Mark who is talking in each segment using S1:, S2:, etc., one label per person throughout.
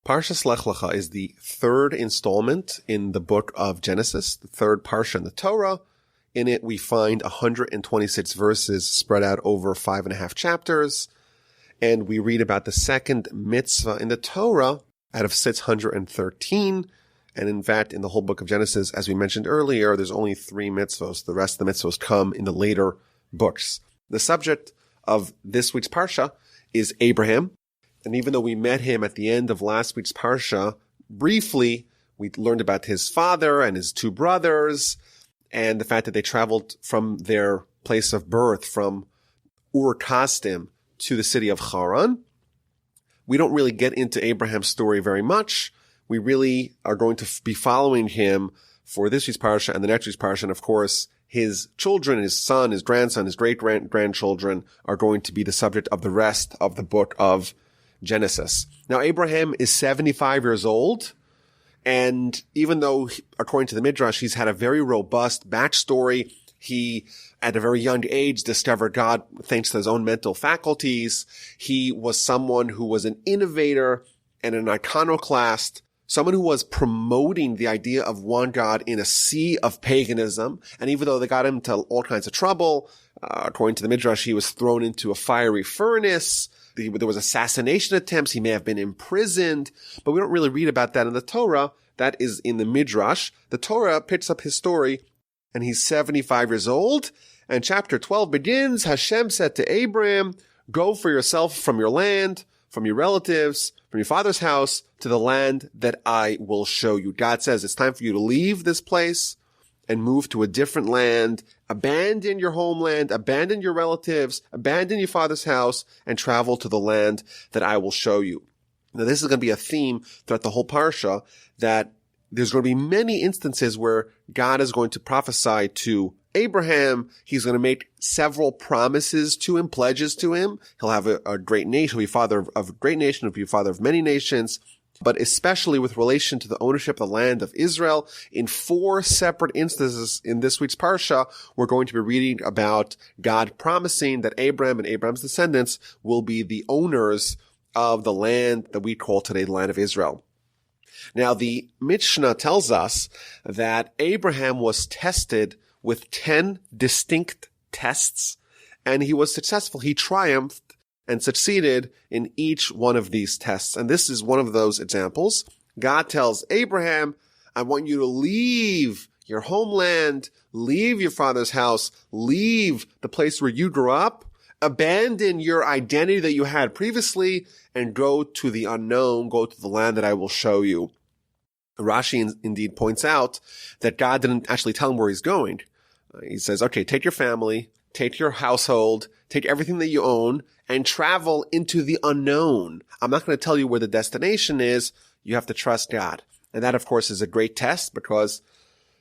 S1: Parshas Lecha is the third installment in the book of Genesis, the third Parsha in the Torah. In it, we find 126 verses spread out over 5.5 chapters. And we read about the second mitzvah in the Torah out of 613. And in fact, in the whole book of Genesis, as we mentioned earlier, there's only 3 mitzvahs. The rest of the mitzvahs come in the later books. The subject of this week's Parsha is Abraham. And even though we met him at the end of last week's Parsha, briefly, we learned about his father and his 2 brothers and the fact that they traveled from their place of birth, from Ur Kasdim to the city of Haran. We don't really get into Abraham's story very much. We really are going to be following him for this week's Parsha and the next week's Parsha. And of course, his children, his son, his grandson, his great-grandchildren are going to be the subject of the rest of the book of Genesis. Now, Abraham is 75 years old, and even though, according to the Midrash, he's had a very robust backstory, he, at a very young age, discovered God thanks to his own mental faculties. He was someone who was an innovator and an iconoclast, someone who was promoting the idea of one God in a sea of paganism. And even though they got him into all kinds of trouble, according to the Midrash, he was thrown into a fiery furnace. There was assassination attempts. He may have been imprisoned, but we don't really read about that in the Torah. That is in the Midrash. The Torah picks up his story, and he's 75 years old. And chapter 12 begins, Hashem said to Abraham, go for yourself from your land, from your relatives, from your father's house, to the land that I will show you. God says it's time for you to leave this place and move to a different land, abandon your homeland, abandon your relatives, abandon your father's house, and travel to the land that I will show you. Now, this is going to be a theme throughout the whole Parsha, that there's going to be many instances where God is going to prophesy to Abraham. He's going to make several promises to him, pledges to him. He'll have a great nation. He'll be father of a great nation. He'll be father of many nations. But especially with relation to the ownership of the land of Israel, in 4 separate instances in this week's Parsha, we're going to be reading about God promising that Abraham and Abraham's descendants will be the owners of the land that we call today the land of Israel. Now, the Mishnah tells us that Abraham was tested with 10 distinct tests, and he was successful. He triumphed and succeeded in each one of these tests. And this is one of those examples. God tells Abraham, I want you to leave your homeland, leave your father's house, leave the place where you grew up, abandon your identity that you had previously, and go to the unknown, go to the land that I will show you. Rashi indeed points out that God didn't actually tell him where he's going. He says, okay, take your family, take your household, take everything that you own, and travel into the unknown. I'm not going to tell you where the destination is. You have to trust God. And that, of course, is a great test because,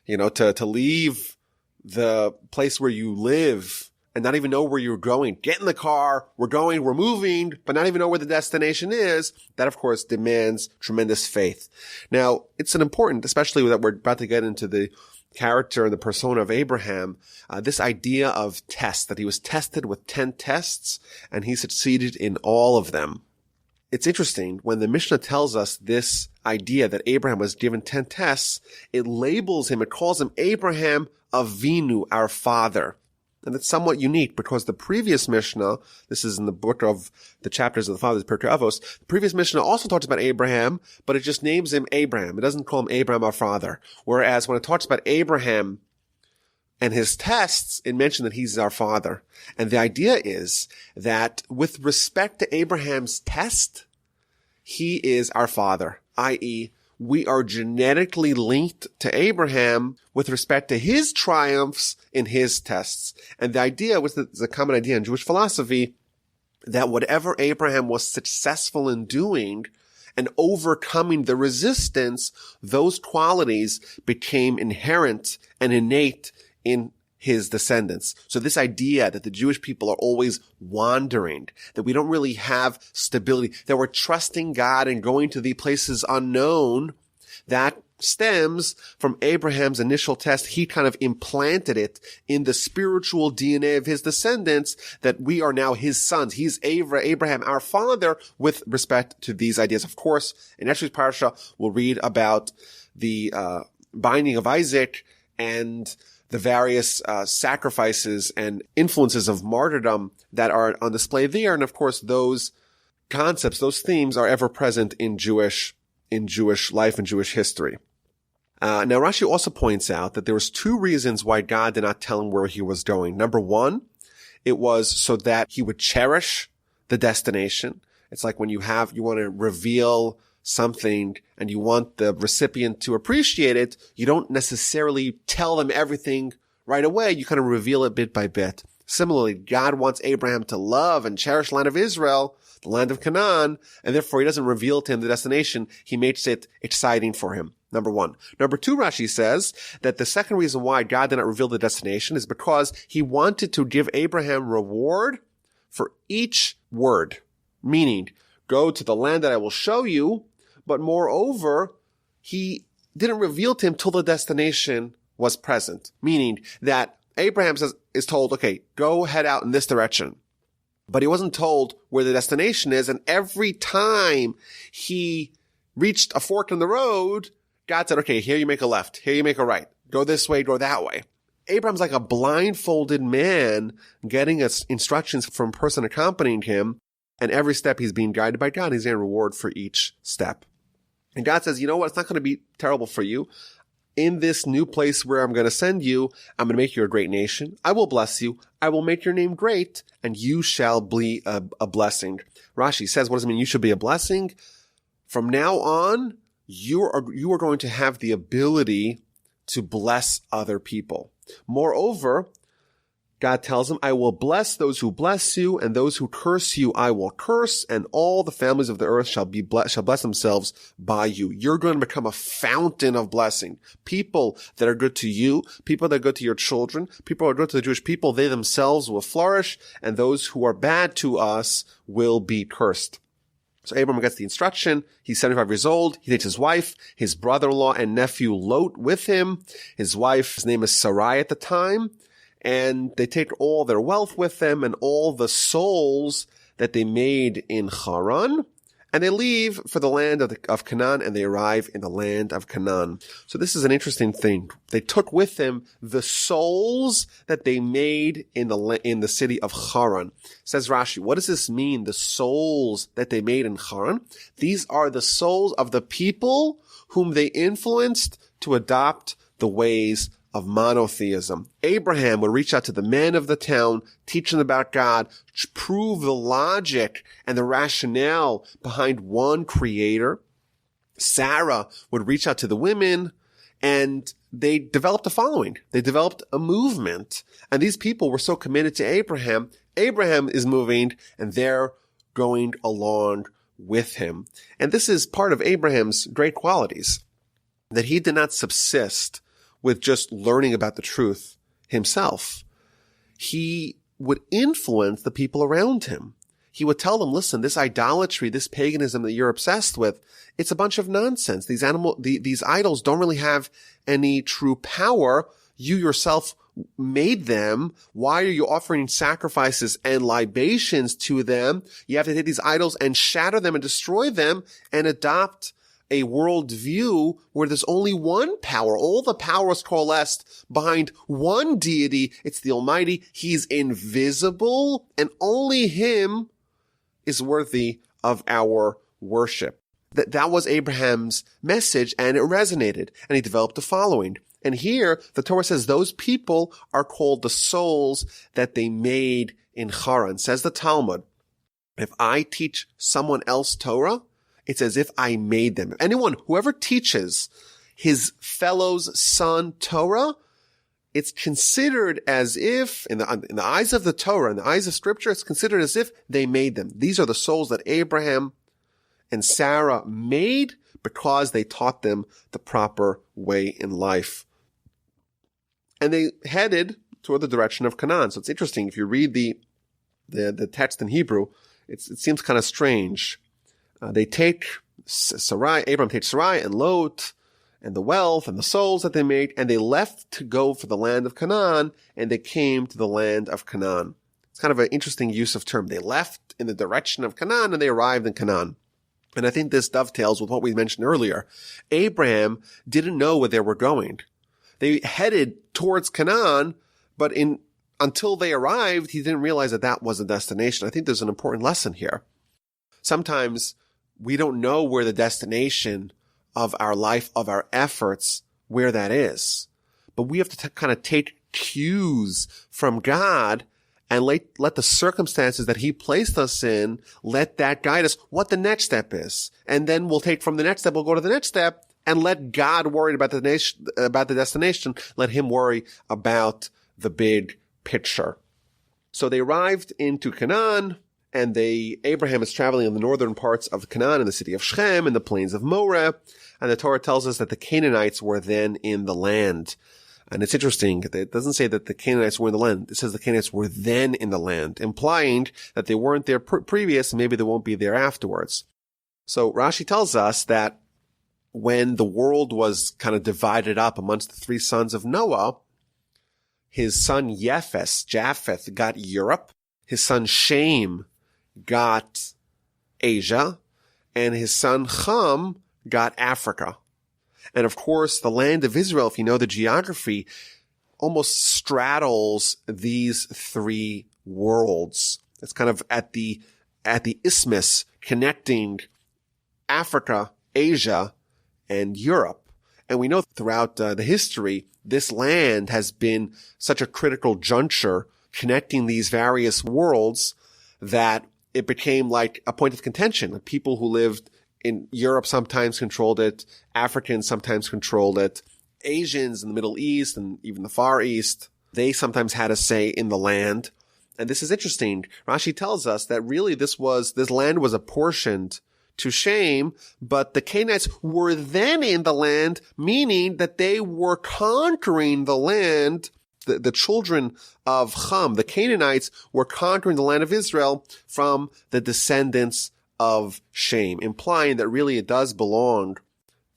S1: to leave the place where you live and not even know where you're going, get in the car, we're moving, but not even know where the destination is, that, of course, demands tremendous faith. Now, it's an important, especially that we're about to get into the character and the persona of Abraham, this idea of tests, that he was tested with 10 tests and he succeeded in all of them. It's interesting when the Mishnah tells us this idea that Abraham was given 10 tests, it labels him, it calls him Abraham Avinu, our father. And it's somewhat unique because the previous Mishnah, this is in the book of the chapters of the fathers, Pirkei Avos, the previous Mishnah also talks about Abraham, but it just names him Abraham. It doesn't call him Abraham our father. Whereas when it talks about Abraham and his tests, it mentions that he's our father. And the idea is that with respect to Abraham's test, he is our father, i.e., we are genetically linked to Abraham with respect to his triumphs in his tests. And the idea was that there's a common idea in Jewish philosophy that whatever Abraham was successful in doing and overcoming the resistance, those qualities became inherent and innate in his descendants. So this idea that the Jewish people are always wandering, that we don't really have stability, that we're trusting God and going to the places unknown, That stems from Abraham's initial test. He kind of implanted it in the spiritual DNA of his descendants that we are now his sons. He's Abraham, our father, with respect to these ideas. Of course, in next week's Parsha, we'll read about the binding of Isaac and the various sacrifices and influences of martyrdom that are on display there. And of course, those concepts, those themes are ever present in Jewish life and Jewish history. Now, Rashi also points out that there was two reasons why God did not tell him where he was going. Number one, it was so that he would cherish the destination. It's like when you want to reveal something and you want the recipient to appreciate it, you don't necessarily tell them everything right away. You kind of reveal it bit by bit. Similarly, God wants Abraham to love and cherish the land of Israel, the land of Canaan, and therefore he doesn't reveal to him the destination. He makes it exciting for him. Number one. Number two, Rashi says that the second reason why God did not reveal the destination is because he wanted to give Abraham reward for each word. Meaning, go to the land that I will show you, but moreover, he didn't reveal to him till the destination was present. Meaning that Abraham is told, okay, go head out in this direction. But he wasn't told where the destination is, and every time he reached a fork in the road, God said, okay, here you make a left, here you make a right, go this way, go that way. Abraham's like a blindfolded man getting instructions from a person accompanying him, and every step he's being guided by God. He's getting reward for each step. And God says, you know what, it's not going to be terrible for you. In this new place where I'm going to send you, I'm going to make you a great nation. I will bless you. I will make your name great, and you shall be a blessing. Rashi says, what does it mean? You should be a blessing. From now on, you are going to have the ability to bless other people. Moreover, God tells him, I will bless those who bless you, and those who curse you I will curse, and all the families of the earth shall bless themselves by you. You're going to become a fountain of blessing. People that are good to you, people that are good to your children, people who are good to the Jewish people, they themselves will flourish, and those who are bad to us will be cursed. So Abram gets the instruction. He's 75 years old. He takes his wife, his brother-in-law and nephew Lot with him. His wife's name is Sarai at the time. And they take all their wealth with them and all the souls that they made in Haran. And they leave for the land of Canaan, and they arrive in the land of Canaan. So this is an interesting thing. They took with them the souls that they made in the city of Haran. Says Rashi, what does this mean, the souls that they made in Haran? These are the souls of the people whom they influenced to adopt the ways of monotheism. Abraham would reach out to the men of the town, teach them about God, prove the logic and the rationale behind one creator. Sarah would reach out to the women, and they developed a following. They developed a movement. And these people were so committed to Abraham. Abraham is moving, and they're going along with him. And this is part of Abraham's great qualities, that he did not subsist with just learning about the truth himself. He would influence the people around him. He would tell them, listen, this idolatry, this paganism that you're obsessed with, it's a bunch of nonsense. These idols don't really have any true power. You yourself made them. Why are you offering sacrifices and libations to them? You have to take these idols and shatter them and destroy them and adopt a worldview where there's only one power. All the power is coalesced behind one deity. It's the Almighty. He's invisible, and only him is worthy of our worship. That was Abraham's message, and it resonated, and he developed a following. And here, the Torah says those people are called the souls that they made in Haran. Says the Talmud, if I teach someone else Torah, it's as if I made them. Whoever teaches his fellow's son Torah, it's considered as if, in the eyes of the Torah, in the eyes of Scripture, it's considered as if they made them. These are the souls that Abraham and Sarah made because they taught them the proper way in life. And they headed toward the direction of Canaan. So it's interesting. If you read the text in Hebrew, it seems kind of strange. They take Sarai, Abram takes Sarai and Lot, and the wealth and the souls that they made, and they left to go for the land of Canaan, and they came to the land of Canaan. It's kind of an interesting use of term. They left in the direction of Canaan, and they arrived in Canaan. And I think this dovetails with what we mentioned earlier. Abraham didn't know where they were going. They headed towards Canaan, but until they arrived, he didn't realize that that was the destination. I think there's an important lesson here. Sometimes we don't know where the destination of our life, of our efforts, where that is. But we have to kind of take cues from God and let the circumstances that he placed us in, let that guide us what the next step is. And then we'll take from the next step, we'll go to the next step, and let God worry about the destination. Let him worry about the big picture. So they arrived into Canaan, and Abraham is traveling in the northern parts of Canaan, in the city of Shechem, in the plains of Moreh, and the Torah tells us that the Canaanites were then in the land. And it's interesting, it doesn't say that the Canaanites were in the land. It says the Canaanites were then in the land, implying that they weren't there previous, and maybe they won't be there afterwards. So Rashi tells us that when the world was kind of divided up amongst the three sons of Noah, his son Japheth got Europe, his son Shem got Asia, and his son Ham got Africa. And of course, the land of Israel, if you know the geography, almost straddles these three worlds. It's kind of at the isthmus connecting Africa, Asia, and Europe. And we know throughout the history, this land has been such a critical juncture connecting these various worlds that it became like a point of contention. People who lived in Europe sometimes controlled it. Africans sometimes controlled it. Asians in the Middle East and even the Far East, they sometimes had a say in the land. And this is interesting. Rashi tells us that really this land was apportioned to Shem, but the Canaanites were then in the land, meaning that they were conquering the land. The children of Ham, the Canaanites, were conquering the land of Israel from the descendants of Shem, implying that really it does belong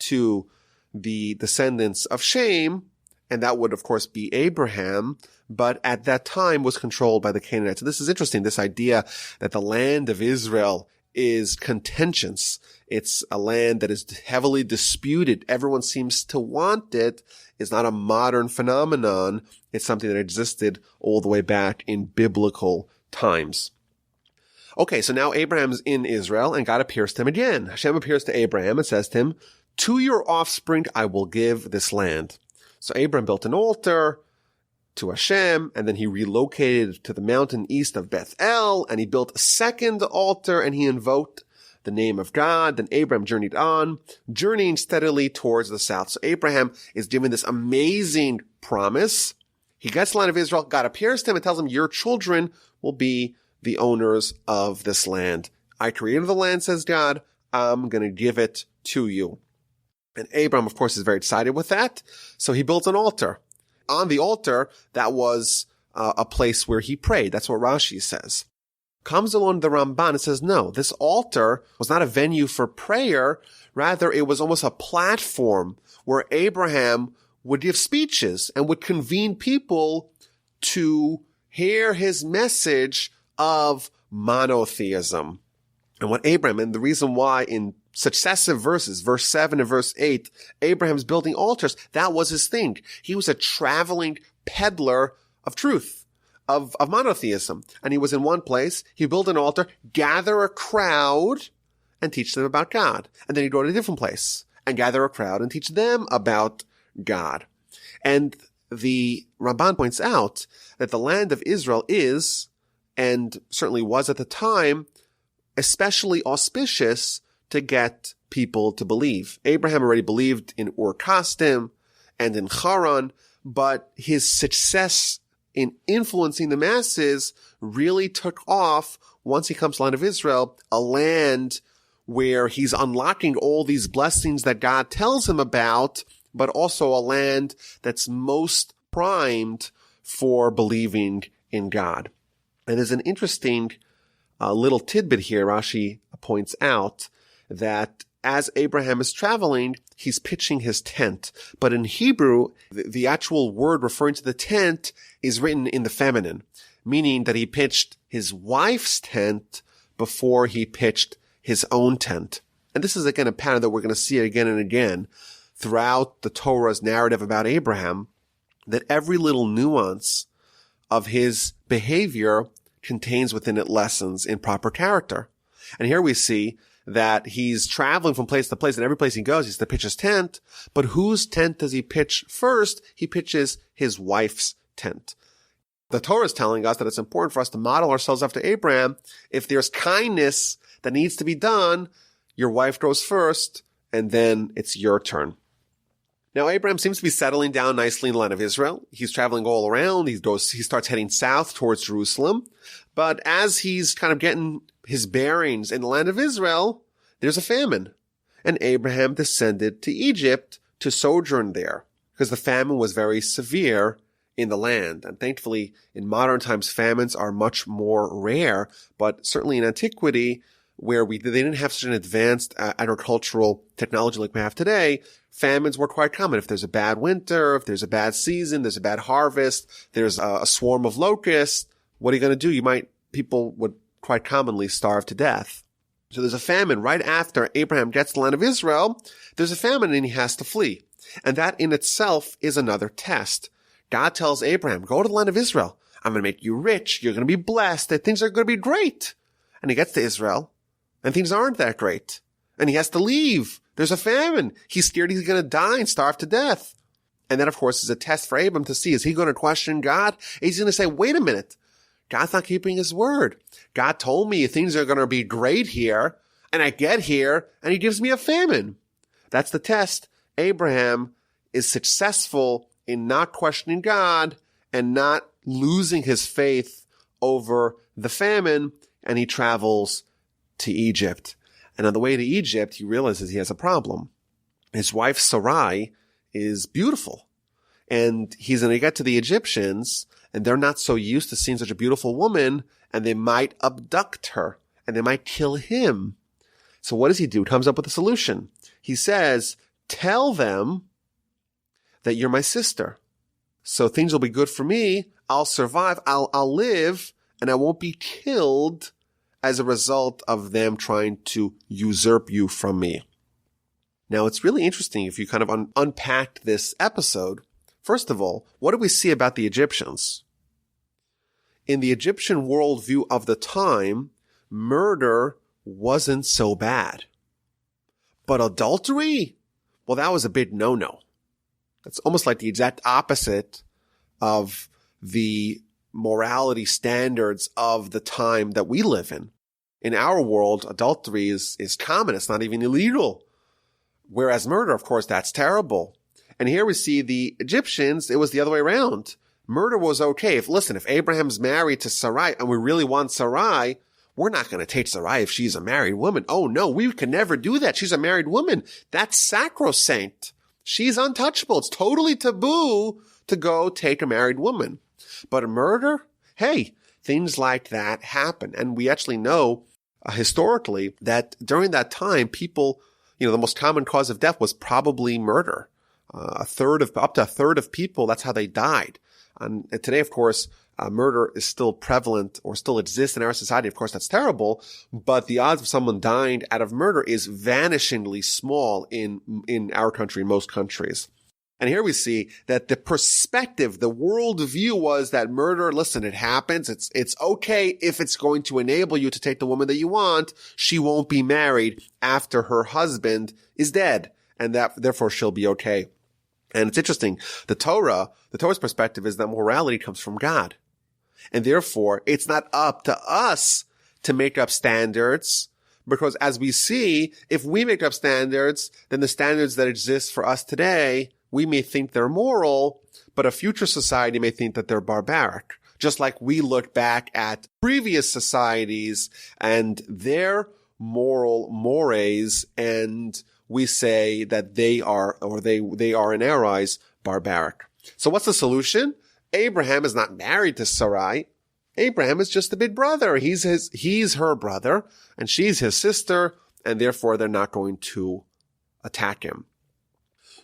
S1: to the descendants of Shem, and that would of course be Abraham, but at that time was controlled by the Canaanites. So this is interesting, this idea that the land of Israel is contentious. It's a land that is heavily disputed. Everyone seems to want it. It's not a modern phenomenon. It's something that existed all the way back in biblical times. Okay, so now Abraham's in Israel, and God appears to him again. Hashem appears to Abraham and says to him, "To your offspring I will give this land." So Abraham built an altar to Hashem, and then he relocated to the mountain east of Bethel, and he built a second altar, and he invoked the name of God. Then Abraham journeyed on, journeying steadily towards the south. So Abraham is given this amazing promise. He gets the land of Israel. God appears to him and tells him, your children will be the owners of this land. I created the land, says God. I'm going to give it to you. And Abraham, of course, is very excited with that. So he built an altar. On the altar, that was a place where he prayed. That's what Rashi says. Comes along the Ramban and says, no, this altar was not a venue for prayer. Rather, it was almost a platform where Abraham would give speeches and would convene people to hear his message of monotheism. And what Abraham, and the reason why in successive verses, verse 7 and verse 8, Abraham's building altars, that was his thing. He was a traveling peddler of truth, of monotheism. And he was in one place, he built an altar, gather a crowd, and teach them about God. And then he'd go to a different place, and gather a crowd, and teach them about God. And the Ramban points out that the land of Israel is, and certainly was at the time, especially auspicious to get people to believe. Abraham already believed in Ur-Kasdim and in Haran, but his success in influencing the masses really took off once he comes to the land of Israel, a land where he's unlocking all these blessings that God tells him about, but also a land that's most primed for believing in God. And there's an interesting little tidbit here. Rashi points out that as Abraham is traveling, he's pitching his tent. But in Hebrew, the actual word referring to the tent is written in the feminine, meaning that he pitched his wife's tent before he pitched his own tent. And this is, again, a pattern that we're going to see again and again throughout the Torah's narrative about Abraham, that every little nuance of his behavior contains within it lessons in proper character. And here we see that he's traveling from place to place, and every place he goes, he's to pitch his tent. But whose tent does he pitch first? He pitches his wife's tent. The Torah is telling us that it's important for us to model ourselves after Abraham. If there's kindness that needs to be done, your wife goes first, and then it's your turn. Now, Abraham seems to be settling down nicely in the land of Israel. He's traveling all around. He starts heading south towards Jerusalem. But as he's kind of getting his bearings in the land of Israel, there's a famine. And Abraham descended to Egypt to sojourn there because the famine was very severe in the land. And thankfully, in modern times, famines are much more rare. But certainly in antiquity, where they didn't have such an advanced agricultural technology like we have today, famines were quite common. If there's a bad winter, if there's a bad season, there's a bad harvest, there's a swarm of locusts, what are you going to do? People would quite commonly starve to death. So there's a famine right after Abraham gets to the land of Israel. There's a famine and he has to flee. And that in itself is another test. God tells Abraham, go to the land of Israel. I'm going to make you rich. You're going to be blessed. That things are going to be great. And he gets to Israel and things aren't that great. And he has to leave. There's a famine. He's scared he's going to die and starve to death. And that, of course, is a test for Abram to see, is he going to question God? He's going to say, wait a minute. God's not keeping his word. God told me things are going to be great here, and I get here, and he gives me a famine. That's the test. Abraham is successful in not questioning God and not losing his faith over the famine, and he travels to Egypt. And on the way to Egypt, he realizes he has a problem. His wife Sarai is beautiful. And he's going to get to the Egyptians, and they're not so used to seeing such a beautiful woman, and they might abduct her, and they might kill him. So what does he do? He comes up with a solution. He says, tell them that you're my sister. So things will be good for me. I'll survive. I'll live, and I won't be killed as a result of them trying to usurp you from me. Now, it's really interesting if you kind of unpack this episode. First of all, what do we see about the Egyptians? In the Egyptian worldview of the time, murder wasn't so bad. But adultery? Well, that was a big no-no. That's almost like the exact opposite of the morality standards of the time that we live in. In our world, adultery is common. It's not even illegal. Whereas murder, of course, that's terrible. And here we see the Egyptians, it was the other way around. Murder was okay. If Abraham's married to Sarai and we really want Sarai, we're not going to take Sarai if she's a married woman. Oh no, we can never do that. She's a married woman. That's sacrosanct. She's untouchable. It's totally taboo to go take a married woman. But a murder? Hey, things like that happen. And we actually know historically that during that time, people, the most common cause of death was probably murder. Up to a third of people, that's how they died. And today, of course, murder is still prevalent or still exists in our society. Of course, that's terrible, but the odds of someone dying out of murder is vanishingly small in our country, in most countries. And here we see that the perspective, the worldview was that murder, listen, it happens. It's okay if it's going to enable you to take the woman that you want. She won't be married after her husband is dead, and that therefore she'll be okay. And it's interesting. The Torah's perspective is that morality comes from God. And therefore, it's not up to us to make up standards, because as we see, if we make up standards, then the standards that exist for us today, we may think they're moral, but a future society may think that they're barbaric. Just like we look back at previous societies and their moral mores, and we say that they are in our eyes barbaric. So what's the solution? Abraham is not married to Sarai. Abraham is just the big brother. He's her brother, and she's his sister, and therefore they're not going to attack him.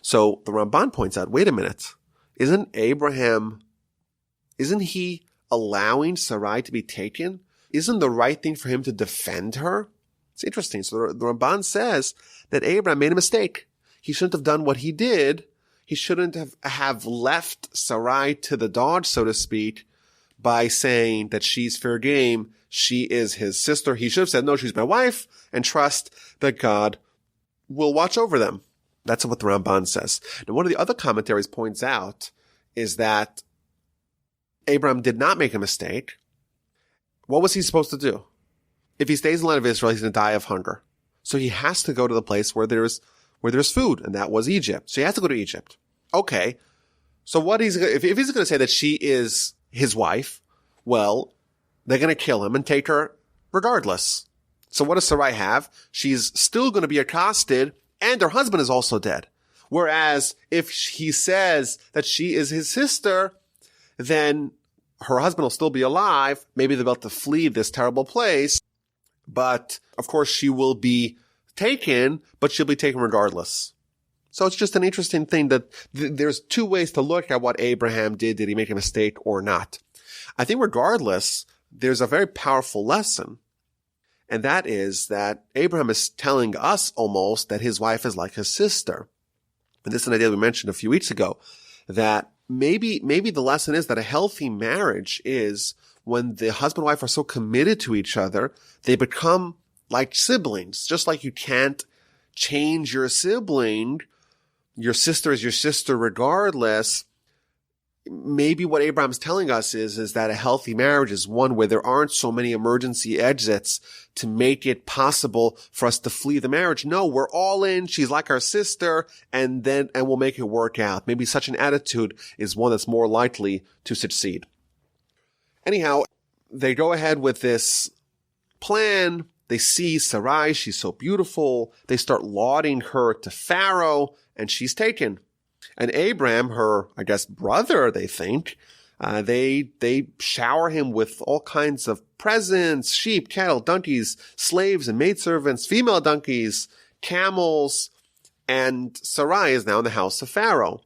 S1: So the Ramban points out, wait a minute, isn't he allowing Sarai to be taken? Isn't the right thing for him to defend her? It's interesting. So the Ramban says that Abraham made a mistake. He shouldn't have done what he did. He shouldn't have left Sarai to the dodge, so to speak, by saying that she's fair game. She is his sister. He should have said, no, she's my wife, and trust that God will watch over them. That's what the Ramban says. Now, one of the other commentaries points out is that Abraham did not make a mistake. What was he supposed to do? If he stays in the land of Israel, he's going to die of hunger. So he has to go to the place where there's food, and that was Egypt. So he has to go to Egypt. Okay. So if he's going to say that she is his wife, well, they're going to kill him and take her regardless. So what does Sarai have? She's still going to be accosted, and her husband is also dead. Whereas if he says that she is his sister, then her husband will still be alive. Maybe they're about to flee this terrible place. But of course she will be taken, but she'll be taken regardless. So it's just an interesting thing that there's two ways to look at what Abraham did. Did he make a mistake or not? I think regardless, there's a very powerful lesson. And that is that Abraham is telling us almost that his wife is like his sister. And this is an idea we mentioned a few weeks ago, that maybe the lesson is that a healthy marriage is when the husband and wife are so committed to each other, they become like siblings. Just like you can't change your sibling, your sister is your sister regardless. Maybe what Abraham's telling us is that a healthy marriage is one where there aren't so many emergency exits to make it possible for us to flee the marriage. No, we're all in. She's like our sister, and we'll make it work out. Maybe such an attitude is one that's more likely to succeed. Anyhow, they go ahead with this plan. They see Sarai. She's so beautiful. They start lauding her to Pharaoh, and she's taken. And Abraham, her, I guess, brother, they think, they shower him with all kinds of presents, sheep, cattle, donkeys, slaves and maidservants, female donkeys, camels, and Sarai is now in the house of Pharaoh.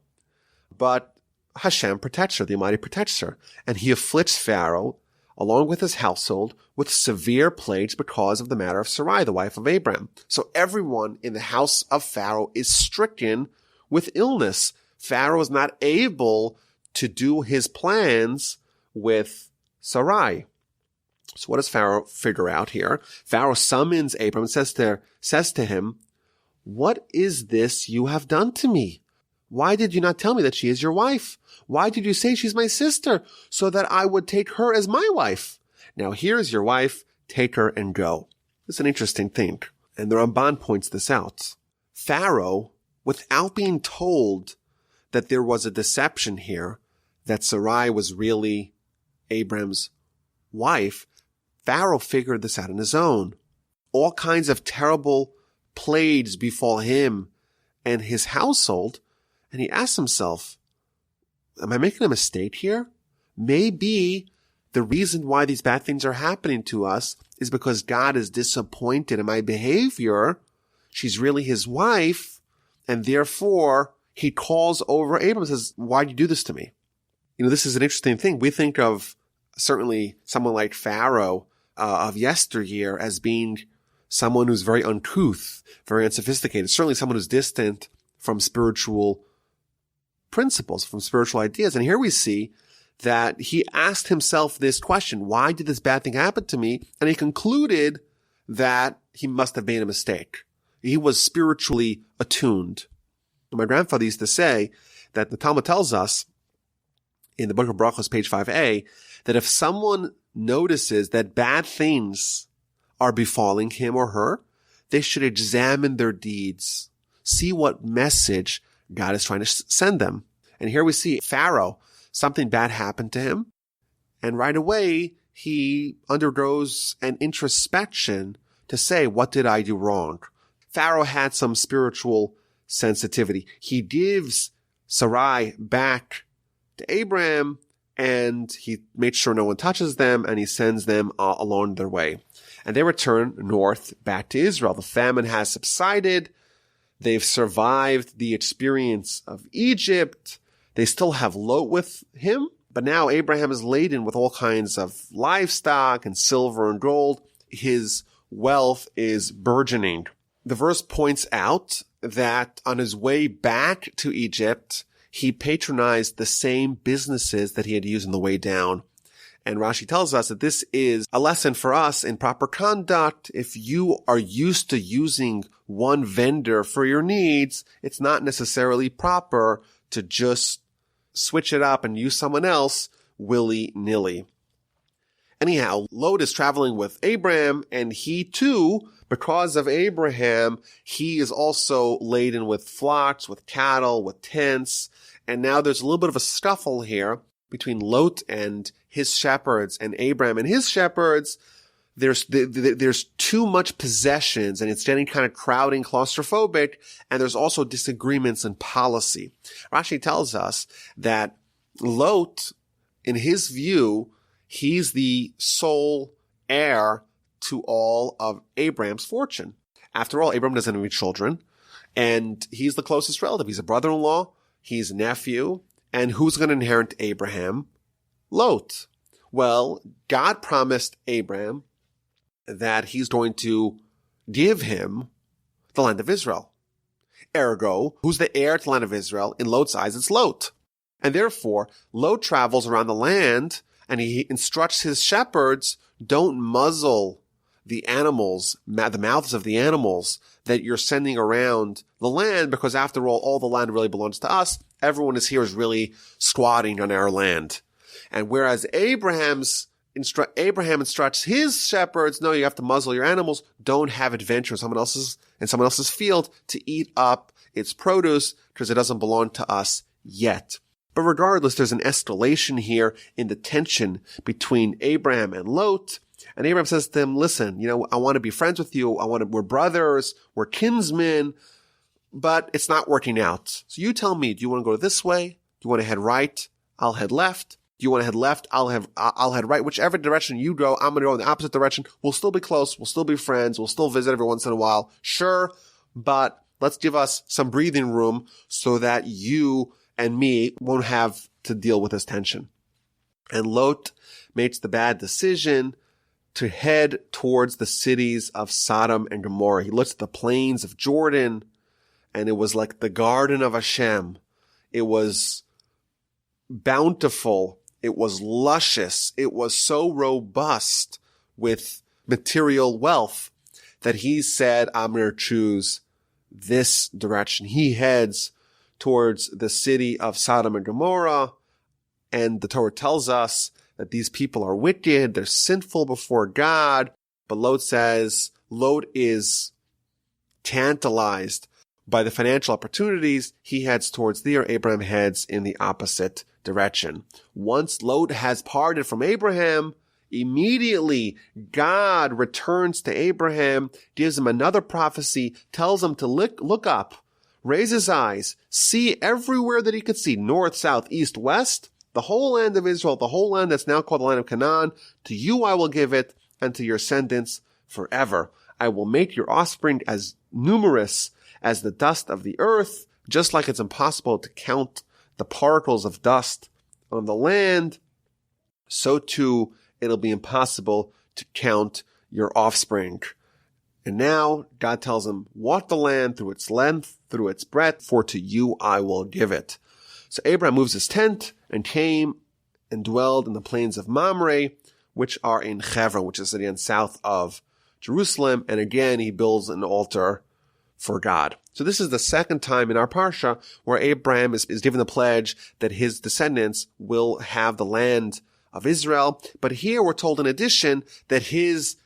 S1: But Hashem protects her, the Almighty protects her, and he afflicts Pharaoh, along with his household, with severe plagues because of the matter of Sarai, the wife of Abraham. So everyone in the house of Pharaoh is stricken with illness. Pharaoh is not able to do his plans with Sarai. So what does Pharaoh figure out here? Pharaoh summons Abram and says to him, "What is this you have done to me? Why did you not tell me that she is your wife? Why did you say she's my sister so that I would take her as my wife? Now here's your wife, take her and go." It's an interesting thing. And the Ramban points this out. Pharaoh, without being told that there was a deception here, that Sarai was really Abram's wife, Pharaoh figured this out on his own. All kinds of terrible plagues befall him and his household, and he asked himself, am I making a mistake here? Maybe the reason why these bad things are happening to us is because God is disappointed in my behavior. She's really his wife, and therefore he calls over Abram and says, why'd you do this to me? This is an interesting thing. We think of certainly someone like Pharaoh of yesteryear as being someone who's very uncouth, very unsophisticated, certainly someone who's distant from spiritual principles, from spiritual ideas. And here we see that he asked himself this question, why did this bad thing happen to me? And he concluded that he must have made a mistake. He was spiritually attuned. My grandfather used to say that the Talmud tells us in the book of Brachos, page 5a, that if someone notices that bad things are befalling him or her, they should examine their deeds, see what message God is trying to send them. And here we see Pharaoh, something bad happened to him, and right away he undergoes an introspection to say, what did I do wrong? Pharaoh had some spiritual sensitivity. He gives Sarai back to Abraham, and he makes sure no one touches them, and he sends them along their way. And they return north back to Israel. The famine has subsided. They've survived the experience of Egypt. They still have Lot with him, but now Abraham is laden with all kinds of livestock and silver and gold. His wealth is burgeoning. The verse points out that on his way back to Egypt, he patronized the same businesses that he had used on the way down. And Rashi tells us that this is a lesson for us in proper conduct. If you are used to using one vendor for your needs, it's not necessarily proper to just switch it up and use someone else willy-nilly. Anyhow, Lot is traveling with Abraham, and he too, because of Abraham, he is also laden with flocks, with cattle, with tents. And now there's a little bit of a scuffle here between Lot and his shepherds and Abraham and his shepherds. There's too much possessions, and it's getting kind of crowding, claustrophobic, and there's also disagreements in policy. Rashi tells us that Lot, in his view, he's the sole heir to all of Abraham's fortune. After all, Abraham doesn't have any children, and he's the closest relative. He's a brother-in-law, he's a nephew, and who's going to inherit Abraham? Lot. Well, God promised Abraham that he's going to give him the land of Israel. Ergo, who's the heir to the land of Israel? In Lot's eyes, it's Lot. And therefore, Lot travels around the land and he instructs his shepherds, don't muzzle the animals, the mouths of the animals that you're sending around the land, because after all the land really belongs to us. Everyone is here is really squatting on our land. And whereas Abraham instructs his shepherds, no, you have to muzzle your animals. Don't have adventure in someone else's field to eat up its produce because it doesn't belong to us yet. But regardless, there's an escalation here in the tension between Abraham and Lot. And Abraham says to him, listen, I want to be friends with you. We're brothers. We're kinsmen, but it's not working out. So you tell me, do you want to go this way? Do you want to head right? I'll head left. Do you want to head left? I'll head right. Whichever direction you go, I'm going to go in the opposite direction. We'll still be close. We'll still be friends. We'll still visit every once in a while. Sure. But let's give us some breathing room so that you and me won't have to deal with this tension. And Lot makes the bad decision to head towards the cities of Sodom and Gomorrah. He looks at the plains of Jordan, and it was like the garden of Hashem. It was bountiful. It was luscious. It was so robust with material wealth that he said, I'm going to choose this direction. He heads towards the city of Sodom and Gomorrah, and the Torah tells us that these people are wicked, they're sinful before God, but Lot says Lot is tantalized by the financial opportunities. He heads towards there. Abraham heads in the opposite direction. Once Lot has parted from Abraham, immediately God returns to Abraham, gives him another prophecy, tells him to look up, raise his eyes, see everywhere that he could see, north, south, east, west, the whole land of Israel, the whole land that's now called the land of Canaan. To you I will give it, and to your descendants forever. I will make your offspring as numerous as the dust of the earth, just like it's impossible to count the particles of dust on the land, so too it'll be impossible to count your offspring. And now God tells him, walk the land through its length, through its breadth, for to you I will give it. So Abraham moves his tent and came and dwelled in the plains of Mamre, which are in Hebron, which is again south of Jerusalem. And again, he builds an altar for God. So this is the second time in our Parsha where Abraham is given the pledge that his descendants will have the land of Israel. But here we're told in addition that his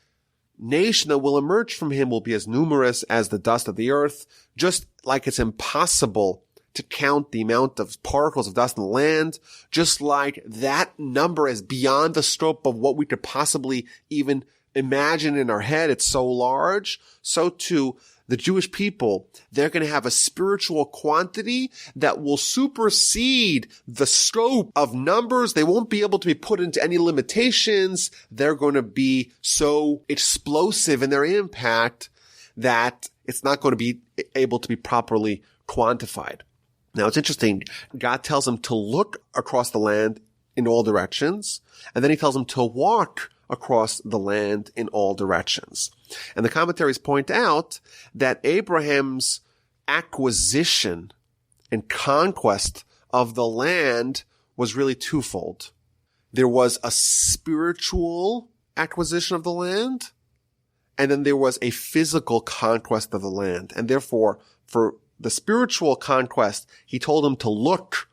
S1: nation that will emerge from him will be as numerous as the dust of the earth, just like it's impossible to count the amount of particles of dust in the land, just like that number is beyond the scope of what we could possibly even imagine in our head. It's so large. So too, the Jewish people, they're going to have a spiritual quantity that will supersede the scope of numbers. They won't be able to be put into any limitations. They're going to be so explosive in their impact that it's not going to be able to be properly quantified. Now, it's interesting. God tells them to look across the land in all directions, and then he tells them to walk across the land in all directions. And the commentaries point out that Abraham's acquisition and conquest of the land was really twofold. There was a spiritual acquisition of the land, and then there was a physical conquest of the land. And therefore, for the spiritual conquest, he told him to look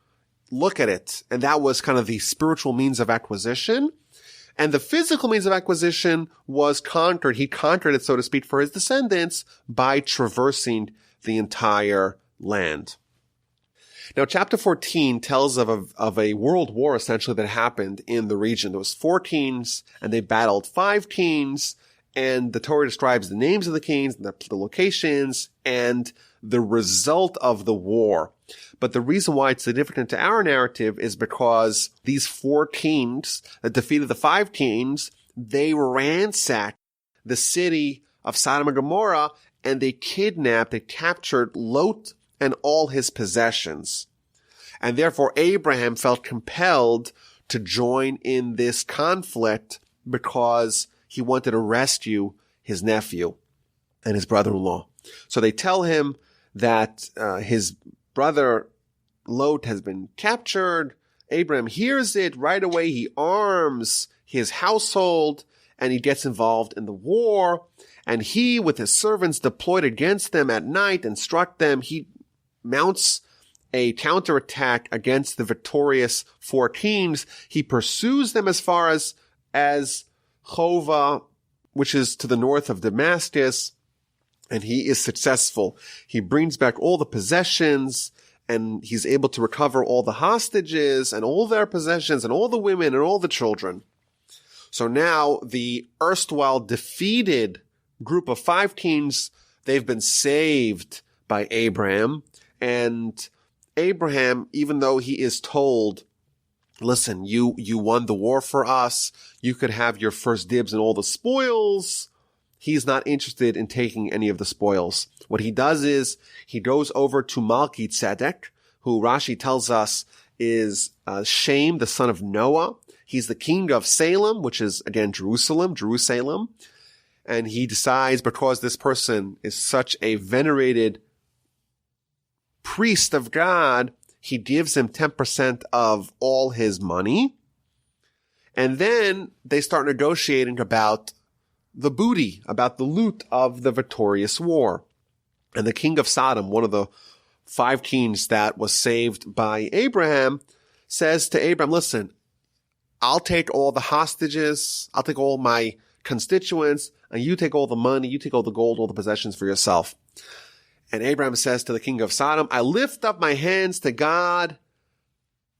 S1: at it. And that was kind of the spiritual means of acquisition. And the physical means of acquisition was conquered. He conquered it, so to speak, for his descendants by traversing the entire land. Now, chapter 14 tells of a world war, essentially, that happened in the region. There was 4 kings, and they battled 5 kings, and the Torah describes the names of the kings, the locations, and the result of the war. But the reason why it's significant to our narrative is because these 4 kings that defeated the 5 kings, they ransacked the city of Sodom and Gomorrah, and they captured Lot and all his possessions. And therefore, Abraham felt compelled to join in this conflict because he wanted to rescue his nephew and his brother-in-law. So they tell him that his brother Lot has been captured. Abraham hears it right away. He arms his household and he gets involved in the war. And he, with his servants deployed against them at night and struck them, he mounts a counterattack against the victorious 4 kings. He pursues them as far as Hova, which is to the north of Damascus. And he is successful. He brings back all the possessions, and he's able to recover all the hostages and all their possessions and all the women and all the children. So now the erstwhile defeated group of 5 kings, they've been saved by Abraham. And Abraham, even though he is told, listen, you won the war for us, you could have your first dibs in all the spoils, he's not interested in taking any of the spoils. What he does is he goes over to Melchizedek, who Rashi tells us is Shem, the son of Noah. He's the king of Salem, which is, again, Jerusalem. And he decides, because this person is such a venerated priest of God, he gives him 10% of all his money. And then they start negotiating about the booty, about the loot of the victorious war. And the king of Sodom, one of the 5 kings that was saved by Abraham, says to Abraham, listen, I'll take all the hostages, I'll take all my constituents, and you take all the money, you take all the gold, all the possessions for yourself. And Abraham says to the king of Sodom, I lift up my hands to God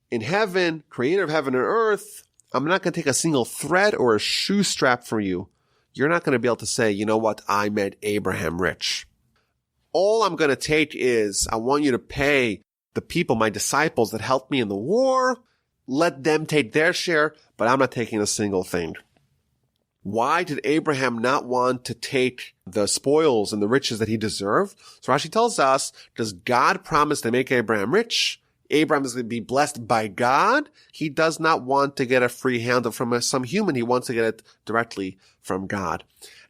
S1: in heaven, creator of heaven and earth. I'm not going to take a single thread or a shoe strap from you. You're not going to be able to say, you know what, I made Abraham rich. All I'm going to take is I want you to pay the people, my disciples that helped me in the war. Let them take their share, but I'm not taking a single thing. Why did Abraham not want to take the spoils and the riches that he deserved? So Rashi tells us, does God promise to make Abraham rich? Abraham is going to be blessed by God. He does not want to get a free handout from some human. He wants to get it directly from God.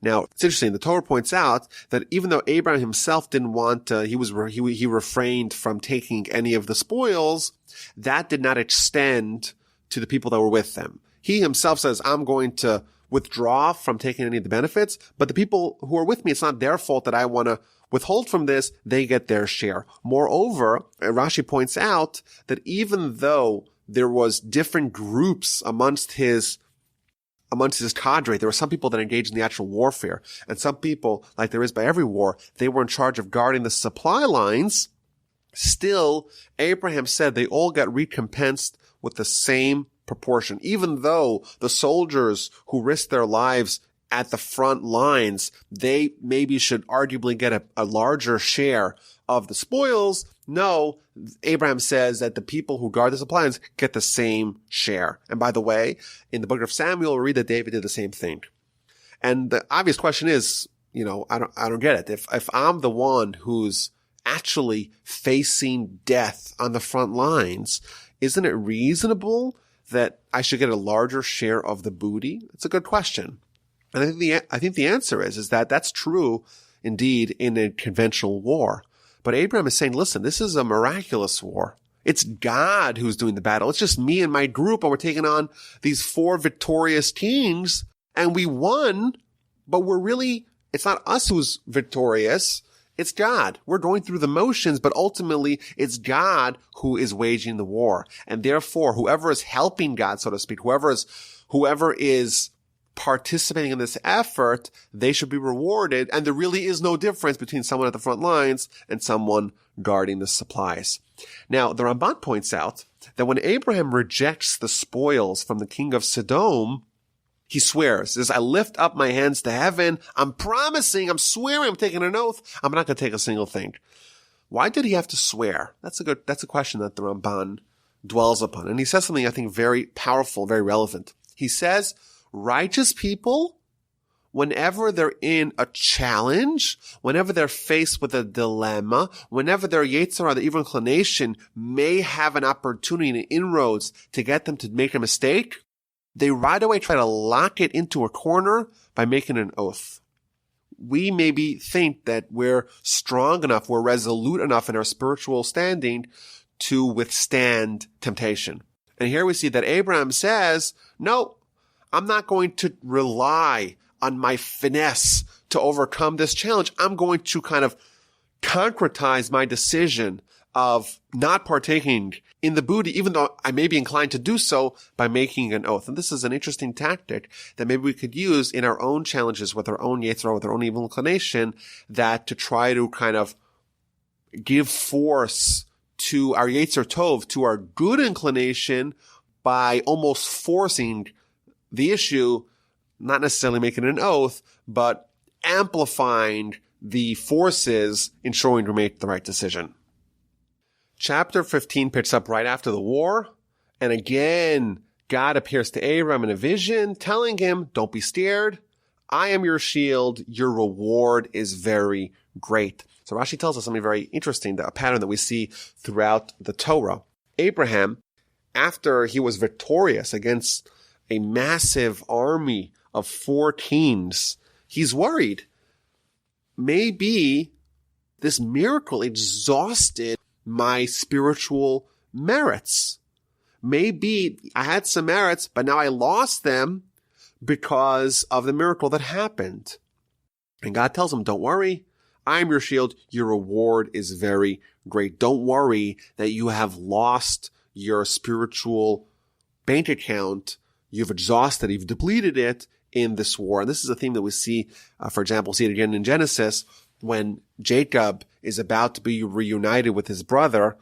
S1: Now, it's interesting. The Torah points out that even though Abraham himself didn't want he refrained from taking any of the spoils, that did not extend to the people that were with them. He himself says, I'm going to withdraw from taking any of the benefits, but the people who are with me, it's not their fault that I want to withhold from this. They get their share. Moreover, Rashi points out that even though there was different groups amongst his cadre, there were some people that engaged in the actual warfare, and some people, like there is by every war, they were in charge of guarding the supply lines. Still, Abraham said they all got recompensed with the same proportion. Even though the soldiers who risked their lives at the front lines, they maybe should arguably get a larger share of the spoils. No, Abraham says that the people who guard the supply lines get the same share. And by the way, in the book of Samuel, we read that David did the same thing. And the obvious question is, I don't get it. If I'm the one who's actually facing death on the front lines, isn't it reasonable that I should get a larger share of the booty? It's a good question. And I think the answer is that that's true indeed in a conventional war. But Abraham is saying, listen, this is a miraculous war. It's God who's doing the battle. It's just me and my group, and we're taking on these 4 victorious kings, and we won, but it's not us who's victorious. It's God. We're going through the motions, but ultimately it's God who is waging the war. And therefore, whoever is helping God, so to speak, whoever is participating in this effort, they should be rewarded. And there really is no difference between someone at the front lines and someone guarding the supplies. Now, the Ramban points out that when Abraham rejects the spoils from the king of Sodom, he swears, says, I lift up my hands to heaven. I'm promising, I'm swearing, I'm taking an oath. I'm not going to take a single thing. Why did he have to swear? That's a question that the Ramban dwells upon. And he says something I think very powerful, very relevant. He says, righteous people, whenever they're in a challenge, whenever they're faced with a dilemma, whenever their Yetzer Hara, the evil inclination, may have an opportunity and inroads to get them to make a mistake, they right away try to lock it into a corner by making an oath. We maybe think that we're strong enough, we're resolute enough in our spiritual standing to withstand temptation. And here we see that Abraham says, no, I'm not going to rely on my finesse to overcome this challenge. I'm going to kind of concretize my decision of not partaking in the booty, even though I may be inclined to do so, by making an oath. And this is an interesting tactic that maybe we could use in our own challenges with our own Yetzer Hara, with our own evil inclination, that to try to kind of give force to our Yetzer Tov, to our good inclination, by almost forcing the issue, not necessarily making an oath, but amplifying the forces, ensuring to make the right decision. Chapter 15 picks up right after the war, and again, God appears to Abram in a vision, telling him, don't be scared. I am your shield. Your reward is very great. So Rashi tells us something very interesting, a pattern that we see throughout the Torah. Abraham, after he was victorious against a massive army of 4 kings, he's worried. Maybe this miracle exhausted my spiritual merits. Maybe I had some merits, but now I lost them because of the miracle that happened. And God tells him, don't worry. I am your shield. Your reward is very great. Don't worry that you have lost your spiritual bank account. You've exhausted, you've depleted it in this war. And this is a theme that we see, for example, see it again in Genesis, when Jacob is about to be reunited with his brother,